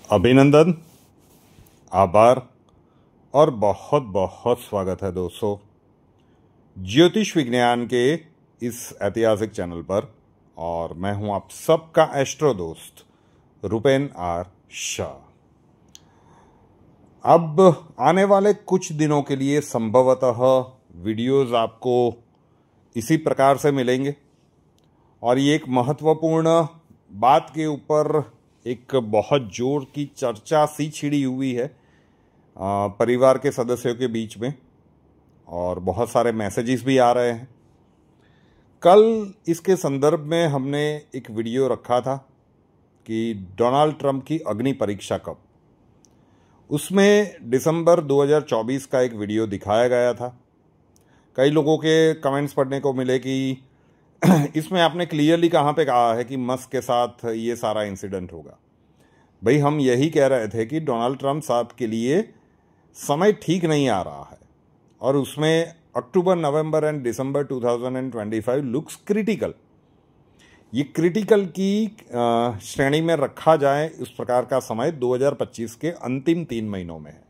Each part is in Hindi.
अभिनंदन, आभार और बहुत बहुत स्वागत है दोस्तों ज्योतिष विज्ञान के इस ऐतिहासिक चैनल पर। और मैं हूं आप सबका एस्ट्रो दोस्त रुपेन आर शाह। अब आने वाले कुछ दिनों के लिए संभवतः वीडियोस आपको इसी प्रकार से मिलेंगे और ये एक महत्वपूर्ण बात के ऊपर एक बहुत जोर की चर्चा सी छिड़ी हुई है परिवार के सदस्यों के बीच में, और बहुत सारे मैसेजेस भी आ रहे हैं। कल इसके संदर्भ में हमने एक वीडियो रखा था कि डोनाल्ड ट्रंप की अग्नि परीक्षा कब। उसमें दिसंबर 2024 का एक वीडियो दिखाया गया था। कई लोगों के कमेंट्स पढ़ने को मिले कि इसमें आपने क्लियरली कहाँ पे कहा है कि मस्क के साथ ये सारा इंसिडेंट होगा। भाई, हम यही कह रहे थे कि डोनाल्ड ट्रंप साहब के लिए समय ठीक नहीं आ रहा है और उसमें अक्टूबर, नवंबर एंड दिसंबर 2025 लुक्स क्रिटिकल। ये क्रिटिकल की श्रेणी में रखा जाए उस प्रकार का समय 2025 के अंतिम 3 महीनों में है।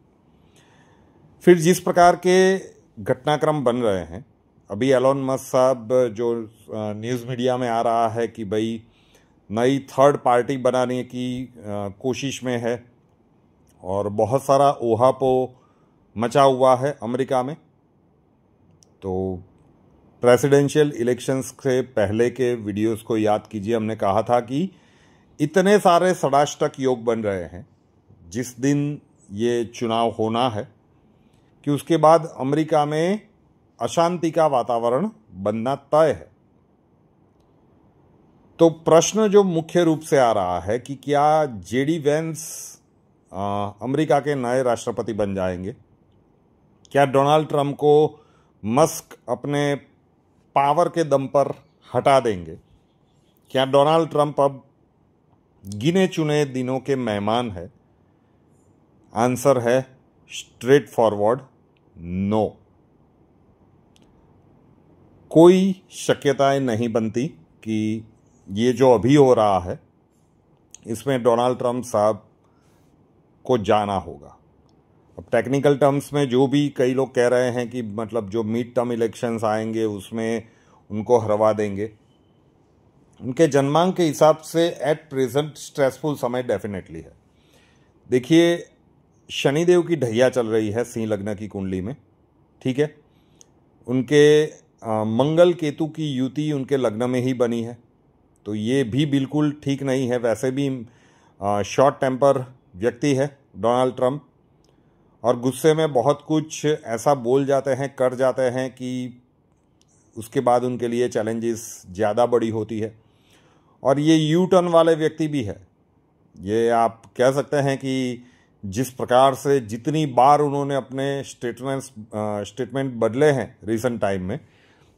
फिर जिस प्रकार के घटनाक्रम बन रहे हैं, अभी एलोन मस्क साहब जो न्यूज़ मीडिया में आ रहा है कि भाई नई थर्ड पार्टी बनाने की कोशिश में है और बहुत सारा ओहापो मचा हुआ है अमेरिका में। तो प्रेसिडेंशियल इलेक्शंस से पहले के वीडियोस को याद कीजिए, हमने कहा था कि इतने सारे षडाष्टक योग बन रहे हैं जिस दिन ये चुनाव होना है कि उसके बाद अमेरिका में अशांति का वातावरण बनना तय है। तो प्रश्न जो मुख्य रूप से आ रहा है कि क्या जेडी वेंस अमेरिका के नए राष्ट्रपति बन जाएंगे? क्या डोनाल्ड ट्रंप को मस्क अपने पावर के दम पर हटा देंगे? क्या डोनाल्ड ट्रंप अब गिने चुने दिनों के मेहमान है? आंसर है स्ट्रेट फॉरवर्ड नो। कोई शक्यताएं नहीं बनती कि ये जो अभी हो रहा है इसमें डोनाल्ड ट्रंप साहब को जाना होगा। अब टेक्निकल टर्म्स में जो भी कई लोग कह रहे हैं कि मतलब जो मिड टर्म इलेक्शंस आएंगे उसमें उनको हरवा देंगे, उनके जन्मांक के हिसाब से एट प्रेजेंट स्ट्रेसफुल समय डेफिनेटली है। देखिए, शनिदेव की ढैया चल रही है सिंह लग्न की कुंडली में, ठीक है। उनके मंगल केतु की युति उनके लग्न में ही बनी है, तो ये भी बिल्कुल ठीक नहीं है। वैसे भी शॉर्ट टेम्पर व्यक्ति है डोनाल्ड ट्रंप और गुस्से में बहुत कुछ ऐसा बोल जाते हैं, कर जाते हैं कि उसके बाद उनके लिए चैलेंजेस ज़्यादा बड़ी होती है। और ये यू टर्न वाले व्यक्ति भी है। ये आप कह सकते हैं कि जिस प्रकार से जितनी बार उन्होंने अपने स्टेटमेंट बदले हैं रिसेंट टाइम में,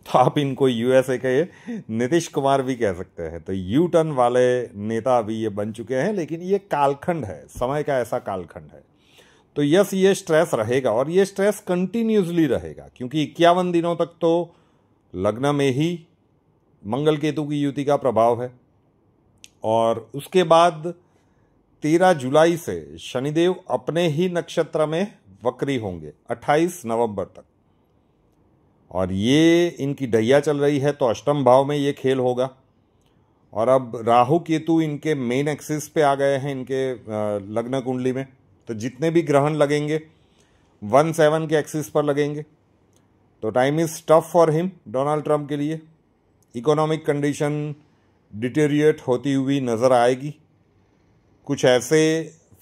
तो आप इनको यूएसए के नीतीश कुमार भी कह सकते हैं। तो यू टर्न वाले नेता अभी ये बन चुके हैं, लेकिन ये कालखंड है, समय का ऐसा कालखंड है। तो यस, ये स्ट्रेस रहेगा और ये स्ट्रेस कंटिन्यूसली रहेगा, क्योंकि 51 दिनों तक तो लग्न में ही मंगल केतु की युति का प्रभाव है और उसके बाद 13 जुलाई से शनिदेव अपने ही नक्षत्र में वक्री होंगे 28 नवंबर तक, और ये इनकी ढैया चल रही है तो अष्टम भाव में ये खेल होगा। और अब राहु केतु इनके मेन एक्सिस पे आ गए हैं इनके लग्न कुंडली में, तो जितने भी ग्रहण लगेंगे 1/7 के एक्सिस पर लगेंगे। तो time is tough for him, Donald Trump के लिए। इकोनॉमिक कंडीशन डिटेरिएट होती हुई नज़र आएगी। कुछ ऐसे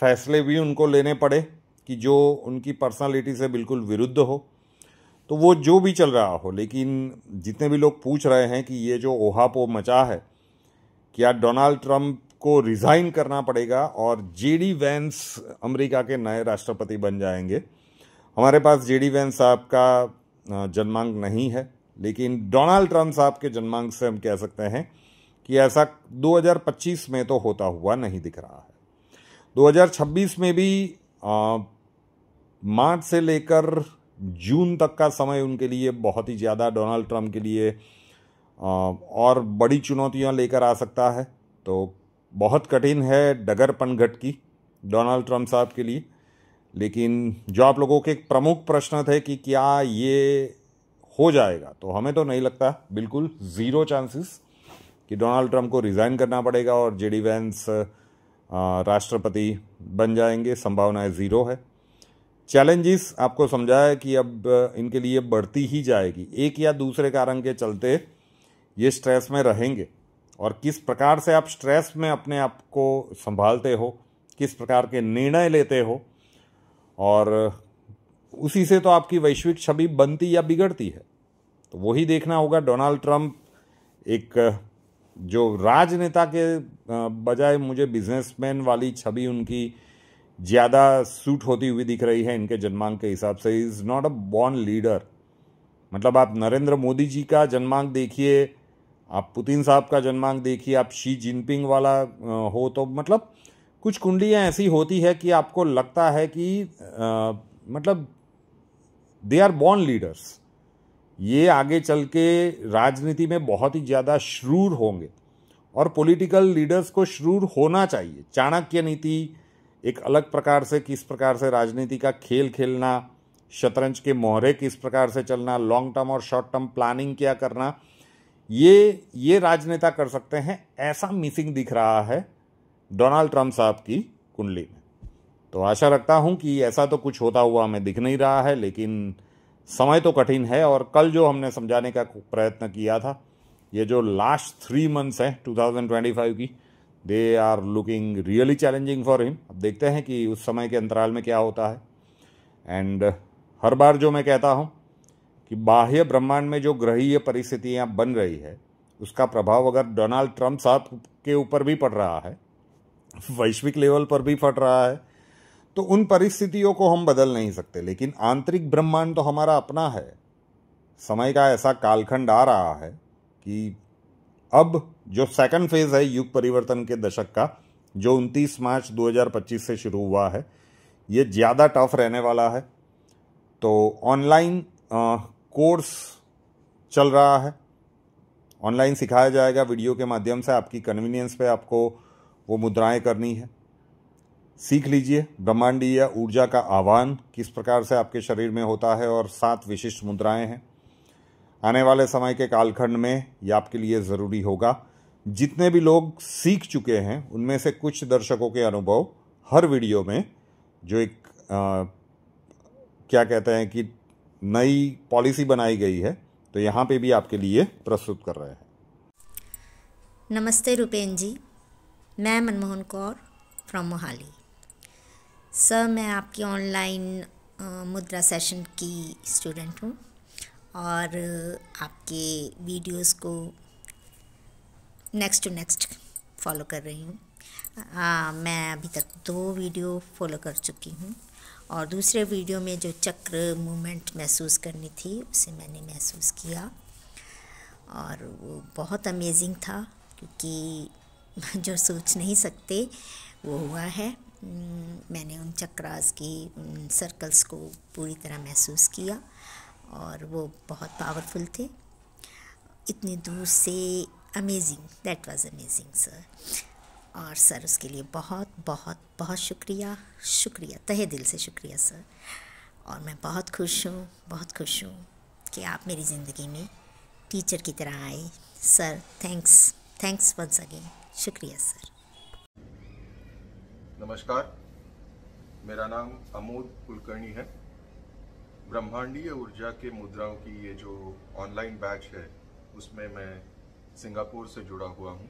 फैसले भी उनको लेने पड़े कि जो उनकी पर्सनालिटी से बिल्कुल विरुद्ध हो। तो वो जो भी चल रहा हो, लेकिन जितने भी लोग पूछ रहे हैं कि ये जो ओहापो मचा है, क्या डोनाल्ड ट्रंप को रिज़ाइन करना पड़ेगा और जेडी वेंस अमेरिका के नए राष्ट्रपति बन जाएंगे? हमारे पास जेडी वेंस साहब का जन्मांक नहीं है, लेकिन डोनाल्ड ट्रंप साहब के जन्मांक से हम कह सकते हैं कि ऐसा 2025 में तो होता हुआ नहीं दिख रहा है। 2026 में भी मार्च से लेकर जून तक का समय उनके लिए बहुत ही ज़्यादा डोनाल्ड ट्रंप के लिए और बड़ी चुनौतियां लेकर आ सकता है। तो बहुत कठिन है डगर पनघट की, डोनाल्ड ट्रंप साहब के लिए। लेकिन जो आप लोगों के एक प्रमुख प्रश्न थे कि क्या ये हो जाएगा, तो हमें तो नहीं लगता, बिल्कुल ज़ीरो चांसेस कि डोनाल्ड ट्रंप को रिज़ाइन करना पड़ेगा और जेडी वैंस राष्ट्रपति बन जाएंगे। संभावनाएं ज़ीरो है। चैलेंजेस आपको समझाया कि अब इनके लिए बढ़ती ही जाएगी, एक या दूसरे कारण के चलते ये स्ट्रेस में रहेंगे। और किस प्रकार से आप स्ट्रेस में अपने आप को संभालते हो, किस प्रकार के निर्णय लेते हो, और उसी से तो आपकी वैश्विक छवि बनती या बिगड़ती है। तो वही देखना होगा। डोनाल्ड ट्रंप एक जो राजनेता के बजाय मुझे बिजनेसमैन वाली छवि उनकी ज़्यादा सूट होती हुई दिख रही है इनके जन्मांक के हिसाब से। Is not a born leader. मतलब आप नरेंद्र मोदी जी का जन्मांक देखिए, आप पुतिन साहब का जन्मांक देखिए, आप शी जिनपिंग वाला हो, तो मतलब कुछ कुंडलियाँ ऐसी होती है कि आपको लगता है कि मतलब दे आर बॉर्न लीडर्स। ये आगे चल के राजनीति में बहुत ही ज़्यादा श्रूर होंगे और पॉलिटिकल लीडर्स को श्रूर होना चाहिए। चाणक्य नीति एक अलग प्रकार से, किस प्रकार से राजनीति का खेल खेलना, शतरंज के मोहरे किस प्रकार से चलना, लॉन्ग टर्म और शॉर्ट टर्म प्लानिंग क्या करना, ये राजनेता कर सकते हैं। ऐसा मिसिंग दिख रहा है डोनाल्ड ट्रंप साहब की कुंडली में। तो आशा रखता हूं कि ऐसा तो कुछ होता हुआ हमें दिख नहीं रहा है, लेकिन समय तो कठिन है। और कल जो हमने समझाने का प्रयत्न किया था, ये जो लास्ट 3 मंथ्स हैं 2025 की, they are looking really challenging for him. अब देखते हैं कि उस समय के अंतराल में क्या होता है। एंड हर बार जो मैं कहता हूं कि बाह्य ब्रह्मांड में जो ग्रहीय परिस्थितियां बन रही है, उसका प्रभाव अगर डोनाल्ड ट्रंप साहब के ऊपर भी पड़ रहा है, वैश्विक लेवल पर भी पड़ रहा है, तो उन परिस्थितियों को हम बदल नहीं सकते। लेकिन आंतरिक ब्रह्मांड तो हमारा अपना है। समय का ऐसा कालखंड आ रहा है कि अब जो सेकंड फेज है युग परिवर्तन के दशक का, जो 29 मार्च 2025 से शुरू हुआ है, ये ज़्यादा टफ रहने वाला है। तो ऑनलाइन कोर्स चल रहा है, ऑनलाइन सिखाया जाएगा वीडियो के माध्यम से। आपकी कन्वीनियंस पे आपको वो मुद्राएं करनी है। सीख लीजिए ब्रह्मांडीय ऊर्जा का आह्वान किस प्रकार से आपके शरीर में होता है, और 7 विशिष्ट मुद्राएं हैं। आने वाले समय के कालखंड में ये आपके लिए ज़रूरी होगा। जितने भी लोग सीख चुके हैं उनमें से कुछ दर्शकों के अनुभव हर वीडियो में, जो एक क्या कहते हैं कि नई पॉलिसी बनाई गई है, तो यहाँ पे भी आपके लिए प्रस्तुत कर रहे हैं। नमस्ते रुपेन जी, मैं मनमोहन कौर फ्रॉम मोहाली। सर, मैं आपकी ऑनलाइन मुद्रा सेशन की स्टूडेंट हूँ और आपके वीडियोस को नेक्स्ट टू नेक्स्ट फॉलो कर रही हूँ। मैं अभी तक 2 वीडियो फॉलो कर चुकी हूँ और दूसरे वीडियो में जो चक्र मूवमेंट महसूस करनी थी उसे मैंने महसूस किया और वो बहुत अमेजिंग था, क्योंकि जो सोच नहीं सकते वो हुआ है। मैंने उन चक्रास की, उन सर्कल्स को पूरी तरह महसूस किया और वो बहुत पावरफुल थे। इतनी दूर से amazing, that was amazing sir. और सर उसके लिए बहुत बहुत बहुत शुक्रिया, तहे दिल से शुक्रिया सर। और मैं बहुत खुश हूँ कि आप मेरी ज़िंदगी में टीचर की तरह आए सर। थैंक्स वंस अगेन, शुक्रिया सर। नमस्कार, मेरा नाम अमोद कुलकर्णी है। ब्रह्मांडीय ऊर्जा के मुद्राओं की ये जो ऑनलाइन बैच है उसमें मैं सिंगापुर से जुड़ा हुआ हूँ।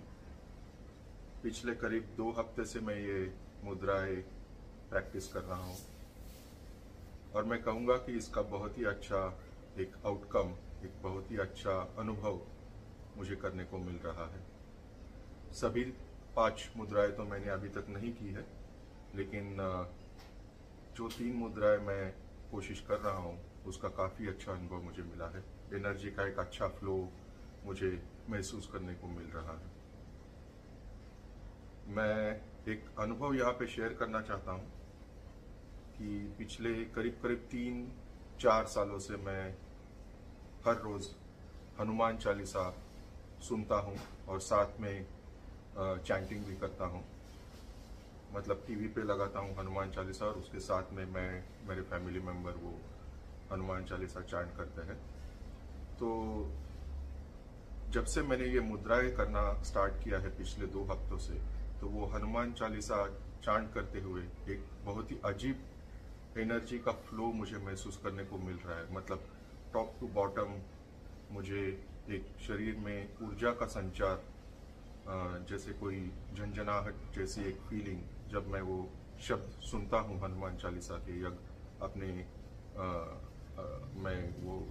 पिछले करीब 2 हफ्ते से मैं ये मुद्राएं प्रैक्टिस कर रहा हूँ और मैं कहूँगा कि इसका बहुत ही अच्छा एक आउटकम, एक बहुत ही अच्छा अनुभव मुझे करने को मिल रहा है। सभी 5 मुद्राएं तो मैंने अभी तक नहीं की है, लेकिन जो 3 मुद्राएं मैं कोशिश कर रहा हूँ उसका काफ़ी अच्छा अनुभव मुझे मिला है। एनर्जी का एक अच्छा फ्लो मुझे महसूस करने को मिल रहा है। मैं एक अनुभव यहाँ पे शेयर करना चाहता हूँ कि पिछले करीब 3-4 सालों से मैं हर रोज़ हनुमान चालीसा सुनता हूँ और साथ में चैंटिंग भी करता हूँ। मतलब टीवी पे लगाता हूँ हनुमान चालीसा, और उसके साथ में मैं मेरे फैमिली मेम्बर वो हनुमान चालीसा चैंट करते हैं। तो जब से मैंने ये मुद्राएं करना स्टार्ट किया है पिछले 2 हफ्तों से, तो वो हनुमान चालीसा चैंट करते हुए एक बहुत ही अजीब एनर्जी का फ्लो मुझे महसूस करने को मिल रहा है। मतलब टॉप टू बॉटम मुझे एक शरीर में ऊर्जा का संचार, जैसे कोई झंझनाहट जैसी एक फीलिंग जब मैं वो शब्द सुनता हूँ हनुमान चालीसा के, या अपने मैं वो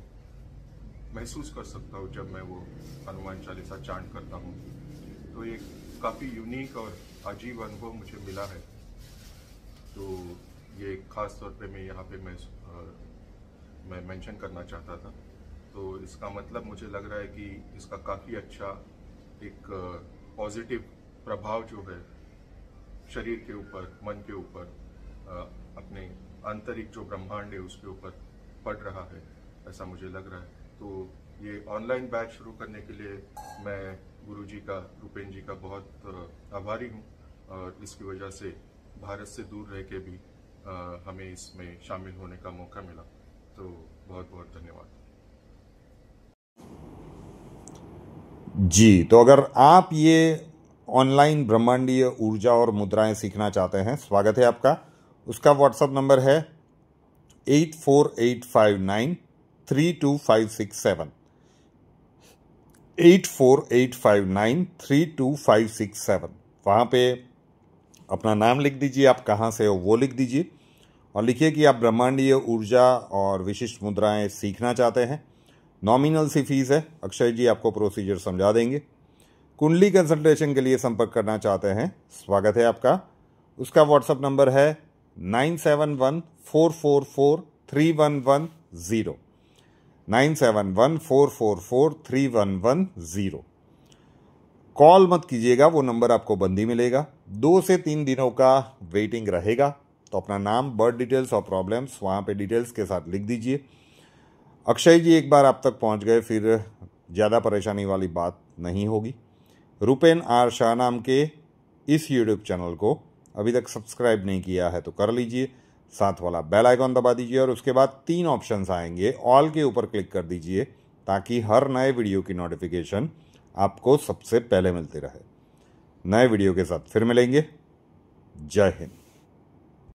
महसूस कर सकता हूँ जब मैं वो हनुमान चालीसा चैंट करता हूँ। तो ये काफ़ी यूनिक और अजीब अनुभव मुझे मिला है। तो ये खास तौर पे मैं यहाँ पे मैं मेंशन करना चाहता था। तो इसका मतलब मुझे लग रहा है कि इसका काफ़ी अच्छा एक पॉजिटिव प्रभाव जो है शरीर के ऊपर, मन के ऊपर, अपने आंतरिक जो ब्रह्मांड है उसके ऊपर पड़ रहा है, ऐसा मुझे लग रहा है। तो ये ऑनलाइन बैच शुरू करने के लिए मैं गुरुजी का, रूपेन जी का बहुत आभारी हूँ, और इसकी वजह से भारत से दूर रह के भी हमें इसमें शामिल होने का मौका मिला। तो बहुत बहुत धन्यवाद जी। तो अगर आप ये ऑनलाइन ब्रह्मांडीय ऊर्जा और मुद्राएं सीखना चाहते हैं, स्वागत है आपका। उसका व्हाट्सएप नंबर है 8485932567, 8485932567। वहाँ पे अपना नाम लिख दीजिए, आप कहाँ से हो वो लिख दीजिए, और लिखिए कि आप ब्रह्मांडीय ऊर्जा और विशिष्ट मुद्राएं सीखना चाहते हैं। नॉमिनल सी फीस है, अक्षय जी आपको प्रोसीजर समझा देंगे। कुंडली कंसल्टेशन के लिए संपर्क करना चाहते हैं, स्वागत है आपका। उसका व्हाट्सएप नंबर है 9714443110, 9714443110। कॉल मत कीजिएगा, वो नंबर आपको बंद ही मिलेगा। 2 से 3 दिनों का वेटिंग रहेगा। तो अपना नाम, बर्थ डिटेल्स और प्रॉब्लम्स वहाँ पे डिटेल्स के साथ लिख दीजिए। अक्षय जी एक बार आप तक पहुँच गए फिर ज़्यादा परेशानी वाली बात नहीं होगी। रूपेन आर शाह नाम के इस यूट्यूब चैनल को अभी तक सब्सक्राइब नहीं किया है तो कर लीजिए, साथ वाला बेल आइकॉन दबा दीजिए, और उसके बाद 3 ऑप्शंस आएंगे, ऑल के ऊपर क्लिक कर दीजिए ताकि हर नए वीडियो की नोटिफिकेशन आपको सबसे पहले मिलती रहे। नए वीडियो के साथ फिर मिलेंगे। जय हिंद।